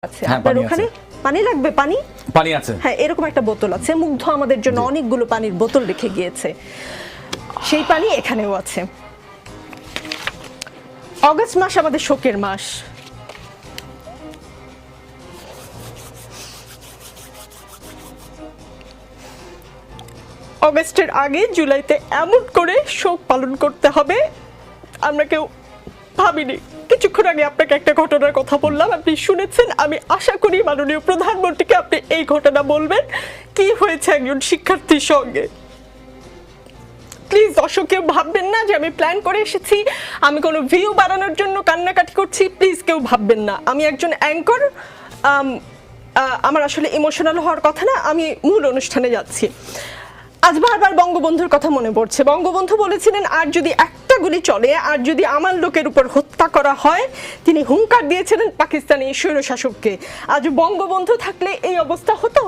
আছে আপনার ওখানে পানি লাগবে পানি পানি আছে হ্যাঁ এরকম একটা বোতল আছে মুগ্ধ আমাদের জন্য অনেকগুলো পানির বোতল রেখে গিয়েছে সেই পানি এখানেও আছে অগস্ট মাস আমাদের শোকের মাস অগস্টের আগে জুলাইতে এমন করে শোক পালন করতে হবে আমরা কেউ ভাবিনি কিছুক্ষণ আগে আপনাকে একটা ঘটনার কথা বললাম আপনি শুনেছেন আমি আশা করি মাননীয় প্রধানমন্ত্রীকে আপনি এই ঘটনা বলবেন কি হয়েছে একজন শিক্ষার্থীর সঙ্গে প্লিজ দর্শক কেউ ভাববেন না যে আমি প্ল্যান করে এসেছি আমি কোনো ভিউ বাড়ানোর জন্য কান্নাকাটি করছি প্লিজ কেউ ভাববেন না আমি একজন অ্যাঙ্কর আমার আসলে ইমোশনাল হওয়ার কথা না আমি মূল অনুষ্ঠানে যাচ্ছি আজ বারবার বঙ্গবন্ধুর কথা মনে পড়ছে বঙ্গবন্ধু বলেছিলেন আর যদি একটা গুলি চলে আর যদি আমার লোকের উপর হত্যা করা হয় তিনি হুঙ্কার দিয়েছিলেন পাকিস্তানি স্বৈরশাসককে আজ বঙ্গবন্ধু থাকলে এই অবস্থা হতো